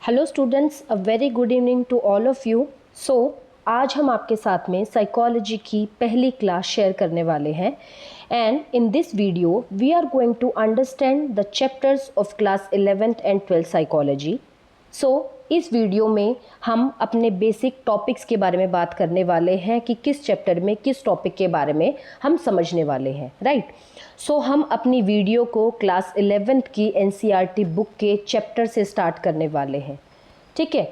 Hello students, a very good evening to all of you. आज हम आपके साथ में साइकोलॉजी की पहली क्लास शेयर करने वाले हैं and in this video we are going to understand the chapters of class 11th and 12th psychology. इस वीडियो में हम अपने बेसिक टॉपिक्स के बारे में बात करने वाले हैं कि किस चैप्टर में किस टॉपिक के बारे में हम समझने वाले हैं, राइट। हम अपनी वीडियो को क्लास 11th की NCERT बुक के चैप्टर से स्टार्ट करने वाले हैं, ठीक है।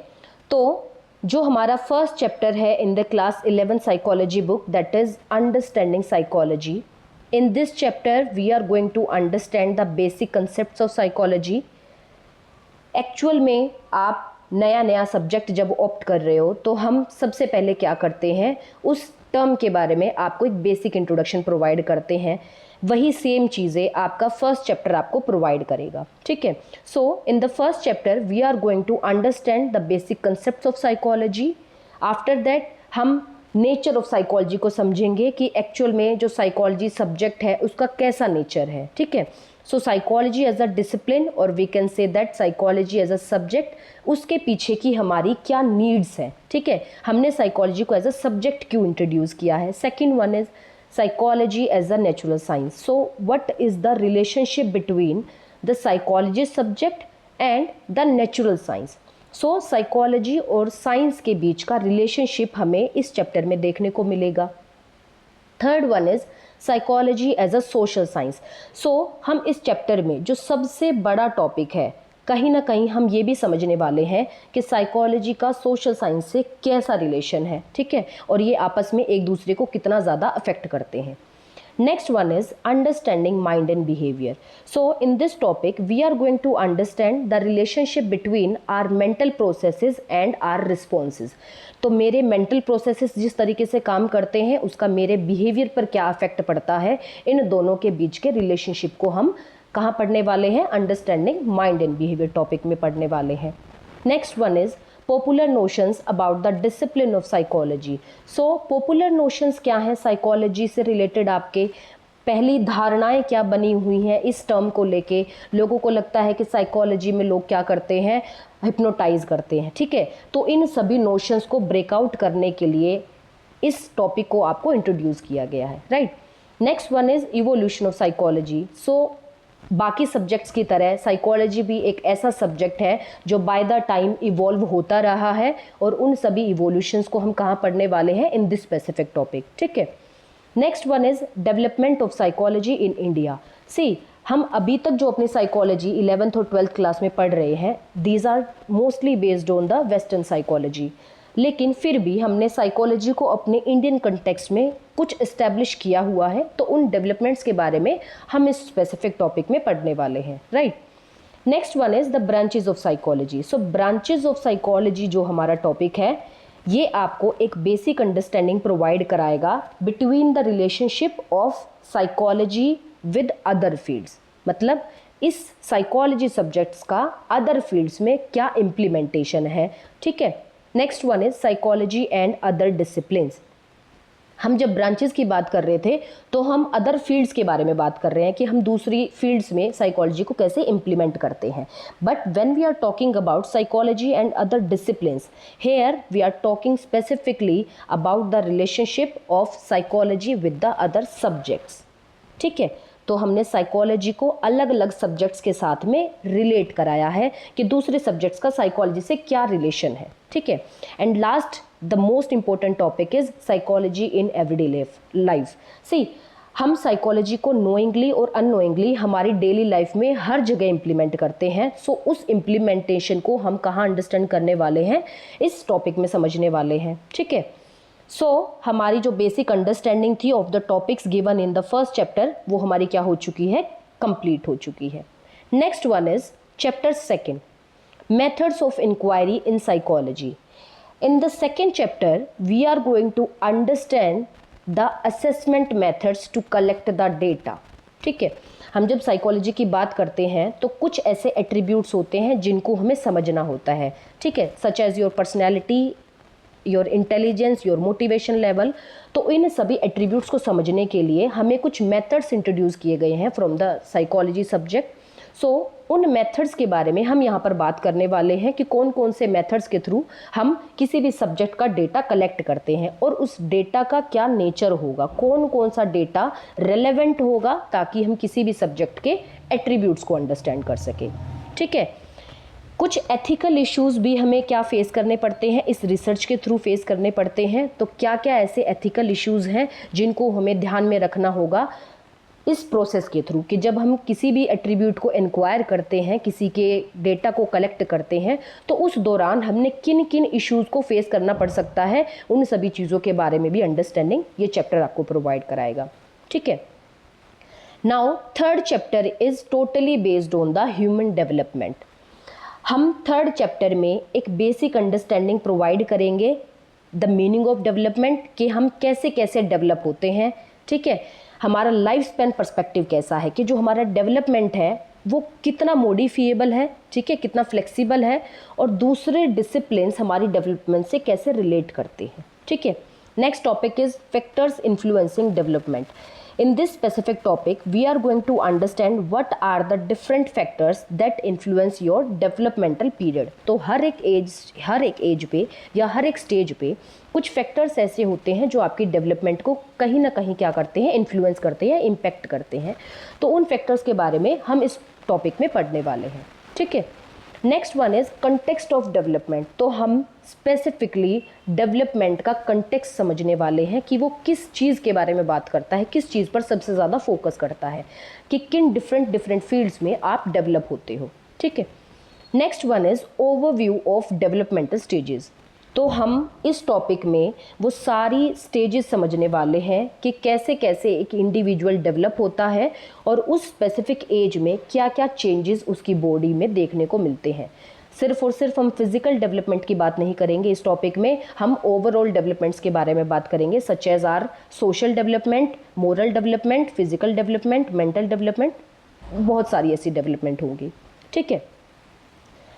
तो जो हमारा फर्स्ट चैप्टर है in the class 11 psychology book, that is understanding psychology. In this chapter we are going to understand the basic concepts of psychology. Actual में आप नया नया सब्जेक्ट जब ऑप्ट कर रहे हो तो हम सबसे पहले क्या करते हैं, उस टर्म के बारे में आपको एक बेसिक इंट्रोडक्शन प्रोवाइड करते हैं। वही सेम चीज़ें आपका फर्स्ट चैप्टर आपको प्रोवाइड करेगा, ठीक है। In the first chapter we are going to understand the basic concepts of psychology. After that हम नेचर ऑफ साइकोलॉजी को समझेंगे कि एक्चुअल में जो साइकोलॉजी सब्जेक्ट है उसका कैसा नेचर है, ठीक है। साइकोलॉजी एज अ डिसिप्लिन और we can say that psychology as a subject, उसके पीछे की हमारी क्या नीड्स हैं, ठीक है। हमने साइकोलॉजी को एज अ सब्जेक्ट क्यों इंट्रोड्यूस किया है। Second one is psychology as a natural science. So what is the relationship between the psychology subject and the natural science? Psychology और साइंस के बीच का रिलेशनशिप हमें इस चैप्टर में देखने को मिलेगा। Third one is psychology as a social science. हम इस चैप्टर में जो सबसे बड़ा टॉपिक है, कहीं ना कहीं हम ये भी समझने वाले हैं कि साइकोलॉजी का सोशल साइंस से कैसा रिलेशन है, ठीक है, और ये आपस में एक दूसरे को कितना ज़्यादा अफेक्ट करते हैं। Next one is understanding mind and behaviour. In this topic we are going to understand the relationship between our mental processes and our responses. तो मेरे मेंटल प्रोसेसेस जिस तरीके से काम करते हैं उसका मेरे बिहेवियर पर क्या अफेक्ट पड़ता है, इन दोनों के बीच के रिलेशनशिप को हम कहाँ पढ़ने वाले हैं, understanding mind and behaviour topic में पढ़ने वाले हैं। Next one is popular notions about the discipline of psychology. Popular notions क्या हैं साइकोलॉजी से रिलेटेड, आपके पहली धारणाएं क्या बनी हुई हैं इस टर्म को लेके। लोगों को लगता है कि साइकोलॉजी में लोग क्या करते हैं, हिप्नोटाइज करते हैं, ठीक है। तो इन सभी नोशंस को ब्रेकआउट करने के लिए इस टॉपिक को आपको इंट्रोड्यूस किया गया है, right. Next one is evolution of psychology. बाकी सब्जेक्ट्स की तरह साइकोलॉजी भी एक ऐसा सब्जेक्ट है जो बाय द टाइम इवॉल्व होता रहा है और उन सभी इवोल्यूशंस को हम कहाँ पढ़ने वाले हैं, इन दिस स्पेसिफिक टॉपिक, ठीक है। Next one is development of psychology in India. हम अभी तक जो अपनी साइकोलॉजी 11th और 12th क्लास में पढ़ रहे हैं, these are mostly based on the western psychology, लेकिन फिर भी हमने साइकोलॉजी को अपने इंडियन कंटेक्स्ट में कुछ इस्टेब्लिश किया हुआ है, तो उन डेवलपमेंट्स के बारे में हम इस स्पेसिफिक टॉपिक में पढ़ने वाले हैं, right. Next one is the branches of psychology. Branches of psychology जो हमारा टॉपिक है, ये आपको एक बेसिक अंडरस्टैंडिंग प्रोवाइड कराएगा between the relationship of psychology with other fields. मतलब इस साइकोलॉजी सब्जेक्ट्स का अदर फील्ड्स में क्या इम्प्लीमेंटेशन है, ठीक है। Next one is psychology and other disciplines. हम जब ब्रांचेस की बात कर रहे थे तो हम अदर फील्ड्स के बारे में बात कर रहे हैं कि हम दूसरी फील्ड्स में साइकोलॉजी को कैसे इम्प्लीमेंट करते हैं। But when we are talking about psychology and other disciplines, here we are talking specifically about the relationship of psychology with the other subjects, ठीक है। तो हमने साइकोलॉजी को अलग अलग सब्जेक्ट्स के साथ में रिलेट कराया है कि दूसरे सब्जेक्ट्स का साइकोलॉजी से क्या रिलेशन है, ठीक है। And last the most important topic is psychology in everyday life. हम साइकोलॉजी को नोइंगली और अननोइंगली हमारी डेली लाइफ में हर जगह इम्प्लीमेंट करते हैं। उस इम्प्लीमेंटेशन को हम कहाँ अंडरस्टैंड करने वाले हैं, इस टॉपिक में समझने वाले हैं, ठीक है। हमारी जो बेसिक अंडरस्टैंडिंग थी of the topics given in the first chapter, वो हमारी क्या हो चुकी है, कंप्लीट हो चुकी है। Next one is chapter second, methods of inquiry in psychology. In the second chapter we are going to understand the assessment methods to collect the data, ठीक है। हम जब साइकोलॉजी की बात करते हैं तो कुछ ऐसे एट्रीब्यूट्स होते हैं जिनको हमें समझना होता है, ठीक है, such as your personality, your intelligence, your motivation level. तो इन सभी एट्रीब्यूट्स को समझने के लिए हमें कुछ मेथड्स इंट्रोड्यूस किए गए हैं फ्रॉम द साइकोलॉजी सब्जेक्ट। सो उन मेथड्स के बारे में हम यहाँ पर बात करने वाले हैं कि कौन कौन से मेथड्स के थ्रू हम किसी भी सब्जेक्ट का डेटा कलेक्ट करते हैं और उस डेटा का क्या नेचर होगा, कौन कौन सा डेटा रेलेवेंट होगा ताकि हम किसी भी सब्जेक्ट के एट्रीब्यूट्स को अंडरस्टैंड कर सकें। ठीक है, कुछ एथिकल इश्यूज भी हमें क्या फेस करने पड़ते हैं, इस रिसर्च के थ्रू फेस करने पड़ते हैं। तो क्या क्या ऐसे एथिकल इश्यूज हैं जिनको हमें ध्यान में रखना होगा इस प्रोसेस के थ्रू कि जब हम किसी भी एट्रीब्यूट को इंक्वायर करते हैं, किसी के डेटा को कलेक्ट करते हैं, तो उस दौरान हमने किन किन इश्यूज को फेस करना पड़ सकता है, उन सभी चीज़ों के बारे में भी अंडरस्टैंडिंग ये चैप्टर आपको प्रोवाइड कराएगा। ठीक है, now third chapter is totally based on the human development. हम थर्ड चैप्टर में एक बेसिक अंडरस्टैंडिंग प्रोवाइड करेंगे द मीनिंग ऑफ डेवलपमेंट, कि हम कैसे कैसे डेवलप होते हैं। ठीक है, हमारा लाइफ स्पैन पर्सपेक्टिव कैसा है, कि जो हमारा डेवलपमेंट है वो कितना मॉडिफिएबल है, ठीक है, कितना फ्लेक्सिबल है, और दूसरे डिसिप्लिन्स हमारी डेवलपमेंट से कैसे रिलेट करते हैं। ठीक है, next topic is factors influencing development. In this specific topic, we are going to understand what are the different factors that influence your developmental period. तो हर एक एज पे या हर एक स्टेज पे कुछ फैक्टर्स ऐसे होते हैं जो आपकी डेवलपमेंट को कहीं ना कहीं क्या करते हैं, इन्फ्लुएंस करते हैं, इम्पैक्ट करते हैं। तो उन फैक्टर्स के बारे में हम इस टॉपिक में पढ़ने वाले हैं। ठीक है, next one is context of development. तो हम स्पेसिफिकली डेवलपमेंट का कंटेक्स्ट समझने वाले हैं कि वो किस चीज़ के बारे में बात करता है, किस चीज़ पर सबसे ज़्यादा फोकस करता है, कि किन डिफरेंट फील्ड्स में आप डेवलप होते हो। ठीक है, next one is overview of developmental stages. तो हम इस टॉपिक में वो सारी स्टेजेस समझने वाले हैं कि कैसे कैसे एक इंडिविजुअल डेवलप होता है और उस स्पेसिफिक एज में क्या क्या चेंजेस उसकी बॉडी में देखने को मिलते हैं। सिर्फ और सिर्फ हम फिजिकल डेवलपमेंट की बात नहीं करेंगे इस टॉपिक में, हम ओवरऑल डेवलपमेंट्स के बारे में बात करेंगे, such as our social development, moral development, physical development, mental development, बहुत सारी ऐसी डेवलपमेंट होंगी। ठीक है,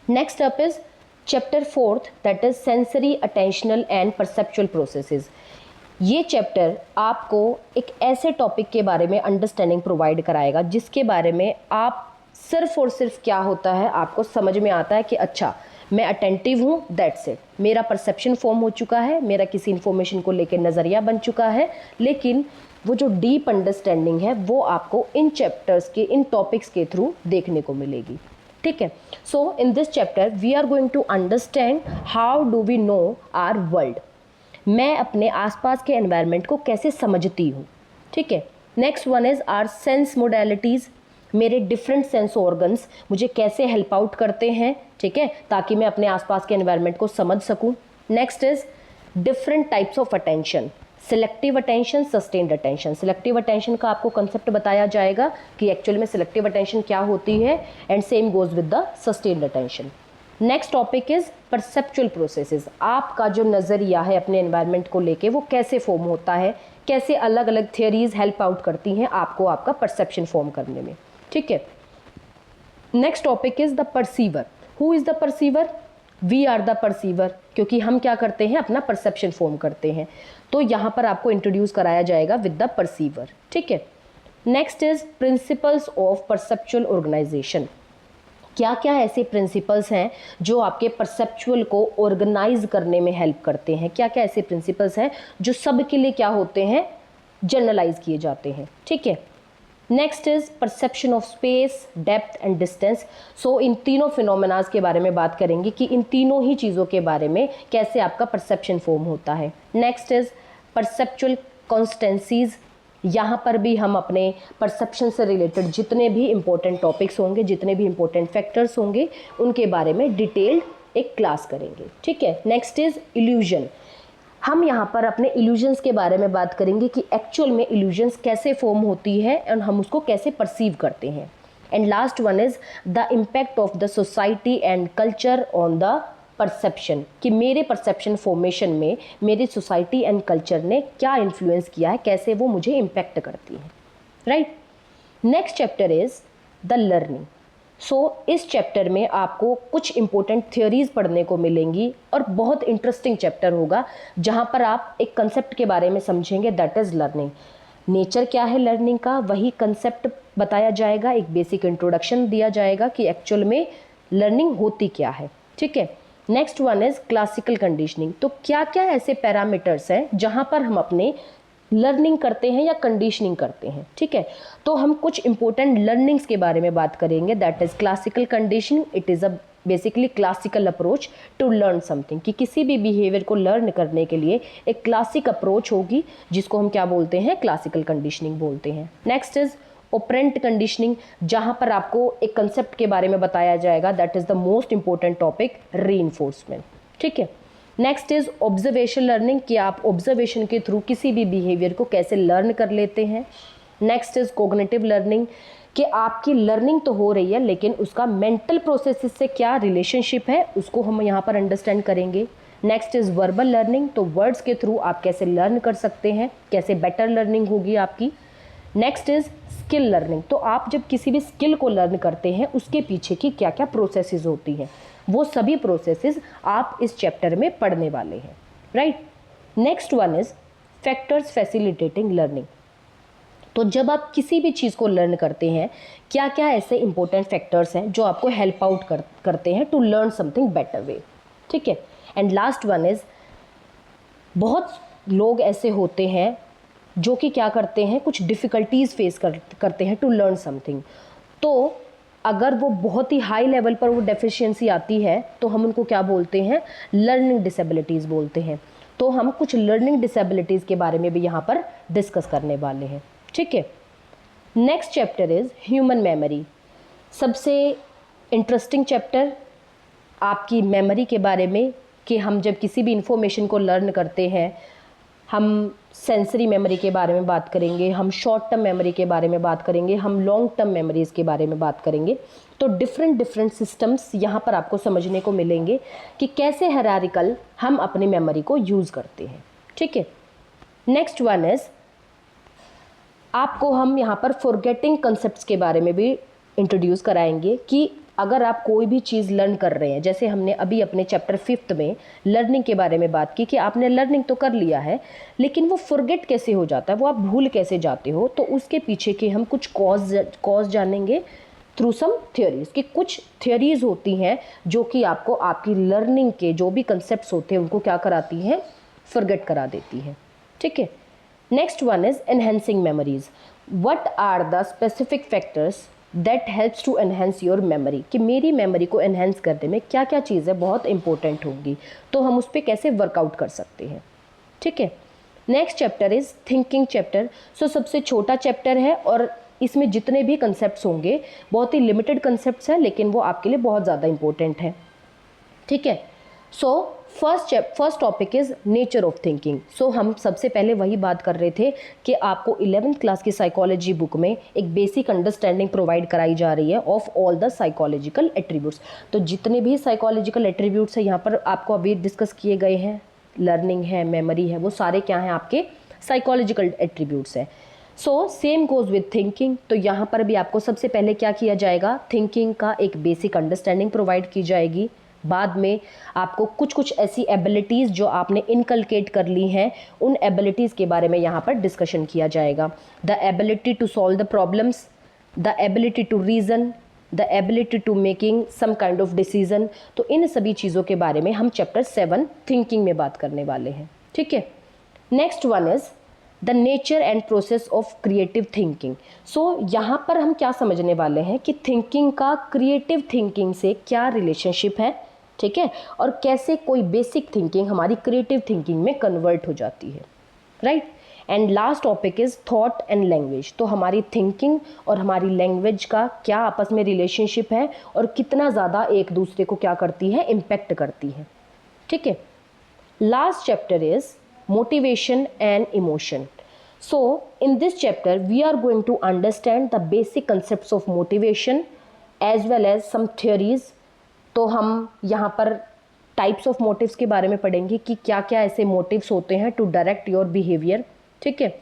next up is chapter fourth, that is sensory, attentional and perceptual processes. ये चैप्टर आपको एक ऐसे टॉपिक के बारे में अंडरस्टैंडिंग प्रोवाइड कराएगा जिसके बारे में आप सिर्फ और सिर्फ क्या होता है, आपको समझ में आता है कि अच्छा मैं अटेंटिव हूँ, दैट्स इट, मेरा परसेप्शन फॉर्म हो चुका है, मेरा किसी इन्फॉर्मेशन को लेकर नज़रिया बन चुका है। लेकिन वो जो डीप अंडरस्टैंडिंग है वो आपको इन चैप्टर्स के, इन टॉपिक्स के थ्रू देखने को मिलेगी। ठीक है, so in this chapter we are going to understand how do we know our world. मैं अपने आसपास के एनवायरनमेंट को कैसे समझती हूँ। ठीक है, next one is our sense modalities. मेरे डिफरेंट सेंस ऑर्गन्स मुझे कैसे हेल्प आउट करते हैं, ठीक है, ताकि मैं अपने आसपास के एनवायरनमेंट को समझ सकूँ। Next is different types of attention, selective attention, sustained attention. Selective attention का आपको कंसेप्ट बताया जाएगा कि एक्चुअल में सिलेक्टिव अटेंशन क्या होती है, and same goes with the sustained attention. Next topic is perceptual processes. आपका जो नज़रिया है अपने एनवायरनमेंट को लेके वो कैसे फॉर्म होता है, कैसे अलग अलग थियरीज हेल्प आउट करती हैं आपको आपका परसेप्शन फॉर्म करने में। ठीक है, next topic is the perceiver. Who is the perceiver? We are the perceiver, क्योंकि हम क्या करते हैं, अपना परसेप्शन फॉर्म करते हैं। तो यहाँ पर आपको इंट्रोड्यूस कराया जाएगा विद द परसीवर। ठीक है, next is principles of perceptual organization. क्या क्या ऐसे प्रिंसिपल्स हैं जो आपके परसेप्चुअल को ऑर्गेनाइज करने में हेल्प करते हैं, क्या क्या ऐसे प्रिंसिपल्स हैं जो सब के लिए क्या होते हैं, जनरलाइज किए जाते हैं। ठीक है, next is perception of space, depth and distance. So इन तीनों फिनोमेनाज के बारे में बात करेंगे कि इन तीनों ही चीज़ों के बारे में कैसे आपका परसेप्शन फॉर्म होता है। Next is perceptual constancies. यहाँ पर भी हम अपने परसेप्शन से रिलेटेड जितने भी इंपॉर्टेंट टॉपिक्स होंगे, जितने भी इंपॉर्टेंट फैक्टर्स होंगे, उनके बारे में डिटेल्ड एक क्लास करेंगे। ठीक है, नेक्स्ट इज इल्यूजन। हम यहाँ पर अपने इल्यूजन्स के बारे में बात करेंगे कि एक्चुअल में इल्यूजन्स कैसे फॉर्म होती है और हम उसको कैसे परसीव करते हैं। And last one is the impact of the society and culture on the perception, कि मेरे परसेप्शन फॉर्मेशन में मेरी सोसाइटी एंड कल्चर ने क्या इन्फ्लुएंस किया है, कैसे वो मुझे इम्पैक्ट करती है। Right, next chapter is the learning. So इस चैप्टर में आपको कुछ इंपॉर्टेंट थियोरीज पढ़ने को मिलेंगी और बहुत इंटरेस्टिंग चैप्टर होगा जहाँ पर आप एक कंसेप्ट के बारे में समझेंगे, दैट इज़ लर्निंग। नेचर क्या है लर्निंग का, वही कंसेप्ट बताया जाएगा, एक बेसिक इंट्रोडक्शन दिया जाएगा कि एक्चुअल में लर्निंग होती क्या है। ठीक है। Next one is classical conditioning. तो क्या क्या ऐसे पैरामीटर्स हैं जहां पर हम अपने लर्निंग करते हैं या कंडीशनिंग करते हैं। ठीक है, तो हम कुछ इंपॉर्टेंट लर्निंग्स के बारे में बात करेंगे। That is classical conditioning. It is a basically classical approach to learn something, कि किसी भी बिहेवियर को लर्न करने के लिए एक क्लासिक अप्रोच होगी, जिसको हम क्या बोलते हैं, क्लासिकल कंडीशनिंग बोलते हैं। नेक्स्ट इज ऑपरेंट कंडीशनिंग, जहां पर आपको एक कंसेप्ट के बारे में बताया जाएगा। That is the most important topic, reinforcement. ठीक है। नेक्स्ट इज ऑब्जर्वेशन लर्निंग, कि आप ऑब्जर्वेशन के थ्रू किसी भी बिहेवियर को कैसे लर्न कर लेते हैं। नेक्स्ट इज कॉग्निटिव लर्निंग, कि आपकी लर्निंग तो हो रही है लेकिन उसका मेंटल प्रोसेसेस से क्या रिलेशनशिप है, उसको हम यहाँ पर अंडरस्टैंड करेंगे। नेक्स्ट इज वर्बल लर्निंग, तो वर्ड्स के थ्रू आप कैसे लर्न कर सकते हैं, कैसे बेटर लर्निंग होगी आपकी। नेक्स्ट इज स्किल लर्निंग, तो आप जब किसी भी स्किल को लर्न करते हैं उसके पीछे की क्या क्या प्रोसेसेस होती हैं, वो सभी प्रोसेसेस आप इस चैप्टर में पढ़ने वाले हैं। Right. Next one is factors facilitating learning. तो जब आप किसी भी चीज़ को लर्न करते हैं, क्या क्या ऐसे इंपॉर्टेंट फैक्टर्स हैं जो आपको हेल्प आउट करते हैं to learn something better way. ठीक है। एंड लास्ट वन इज, बहुत लोग ऐसे होते हैं जो कि क्या करते हैं, कुछ डिफ़िकल्टीज़ फेस करते हैं टू लर्न समथिंग। तो अगर वो बहुत ही हाई लेवल पर वो डेफिशिएंसी आती है तो हम उनको क्या बोलते हैं, लर्निंग डिसेबिलिटीज़ बोलते हैं। तो हम कुछ लर्निंग डिसेबिलिटीज़ के बारे में भी यहाँ पर डिस्कस करने वाले हैं। ठीक है। Next chapter is human memory. सबसे इंटरेस्टिंग चैप्टर आपकी मेमोरी के बारे में, कि हम जब किसी भी इंफॉर्मेशन को लर्न करते हैं, हम सेंसरी मेमोरी के बारे में बात करेंगे, हम शॉर्ट टर्म मेमोरी के बारे में बात करेंगे, हम लॉन्ग टर्म मेमोरीज़ के बारे में बात करेंगे। तो डिफरेंट सिस्टम्स यहाँ पर आपको समझने को मिलेंगे कि कैसे हायरार्किकल हम अपनी मेमोरी को यूज़ करते हैं। ठीक है। नेक्स्ट वन इज, आपको हम यहाँ पर फॉरगेटिंग कंसेप्ट्स के बारे में भी इंट्रोड्यूस कराएंगे, कि अगर आप कोई भी चीज़ लर्न कर रहे हैं, जैसे हमने अभी अपने चैप्टर 5 में लर्निंग के बारे में बात की कि आपने लर्निंग तो कर लिया है लेकिन वो फॉरगेट कैसे हो जाता है, वो आप भूल कैसे जाते हो, तो उसके पीछे के हम कुछ कॉज जानेंगे थ्रू सम थियोरीज, कि कुछ थियोरीज होती हैं जो कि आपको आपकी लर्निंग के जो भी कंसेप्ट होते हैं उनको क्या कराती हैं, फॉरगेट करा देती हैं। ठीक है। Next one is enhancing memories. What are the specific factors that helps to enhance your memory, कि मेरी मेमोरी को एनहेंस करने में क्या क्या चीज़ें बहुत इंपॉर्टेंट होंगी, तो हम उस पर कैसे वर्कआउट कर सकते हैं। ठीक है। Next chapter is thinking chapter. So सबसे छोटा चैप्टर है और इसमें जितने भी कंसेप्ट्स होंगे बहुत ही लिमिटेड कंसेप्ट्स हैं, लेकिन वो आपके लिए बहुत ज़्यादा इंपॉर्टेंट है। ठीक है। So first topic is nature of thinking. So हम सबसे पहले वही बात कर रहे थे कि आपको 11th क्लास की साइकोलॉजी बुक में एक बेसिक अंडरस्टैंडिंग प्रोवाइड कराई जा रही है of all the psychological attributes. तो जितने भी साइकोलॉजिकल एट्रीब्यूट्स हैं यहाँ पर आपको अभी डिस्कस किए गए हैं, लर्निंग है, मेमोरी है, वो सारे क्या हैं, आपके साइकोलॉजिकल एट्रीब्यूट्स हैं। So same goes with thinking. तो यहाँ पर भी आपको सबसे पहले क्या किया जाएगा, थिंकिंग का एक बेसिक अंडरस्टैंडिंग प्रोवाइड की जाएगी। बाद में आपको कुछ ऐसी एबिलिटीज़ जो आपने इनकलकेट कर ली हैं, उन एबिलिटीज़ के बारे में यहाँ पर डिस्कशन किया जाएगा। The ability to solve the problems, the ability to reason, the ability to making some kind of decision. तो इन सभी चीज़ों के बारे में हम चैप्टर 7 थिंकिंग में बात करने वाले हैं। ठीक है। Next one is the nature and process of creative thinking. So यहाँ पर हम क्या समझने वाले हैं कि थिंकिंग का क्रिएटिव थिंकिंग से क्या रिलेशनशिप है। ठीक है। और कैसे कोई बेसिक थिंकिंग हमारी क्रिएटिव थिंकिंग में कन्वर्ट हो जाती है। Right. And last topic is thought and language. तो हमारी थिंकिंग और हमारी लैंग्वेज का क्या आपस में रिलेशनशिप है और कितना ज़्यादा एक दूसरे को क्या करती है, इम्पैक्ट करती है। ठीक है। Last chapter is motivation and emotion. So in this chapter we are going to understand the basic concepts of motivation as well as some theories. तो हम यहाँ पर टाइप्स ऑफ मोटिव्स के बारे में पढ़ेंगे कि क्या क्या ऐसे मोटिव्स होते हैं टू डायरेक्ट योर बिहेवियर। ठीक है।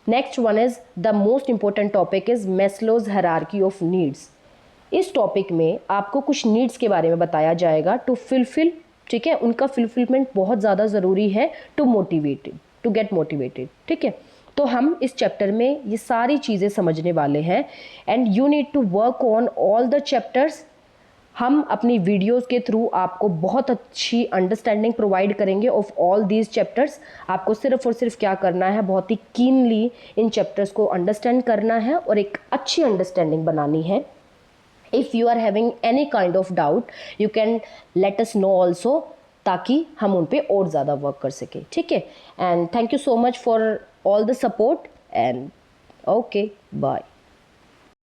Next one is the most important topic is Maslow's hierarchy of needs. इस टॉपिक में आपको कुछ नीड्स के बारे में बताया जाएगा टू फुलफिल। ठीक है। उनका फुलफिलमेंट बहुत ज़्यादा ज़रूरी है to motivated, to get motivated. ठीक है। तो हम इस चैप्टर में ये सारी चीज़ें समझने वाले हैं and you need to work on all the chapters. हम अपनी वीडियोस के थ्रू आपको बहुत अच्छी अंडरस्टैंडिंग प्रोवाइड करेंगे ऑफ ऑल दीज चैप्टर्स। आपको सिर्फ और सिर्फ क्या करना है, बहुत ही कीनली इन चैप्टर्स को अंडरस्टैंड करना है और एक अच्छी अंडरस्टैंडिंग बनानी है। If you are having any kind of doubt you can let us know also, ताकि हम उन पे और ज़्यादा वर्क कर सकें, ठीक है। And thank you so much for all the support and okay bye.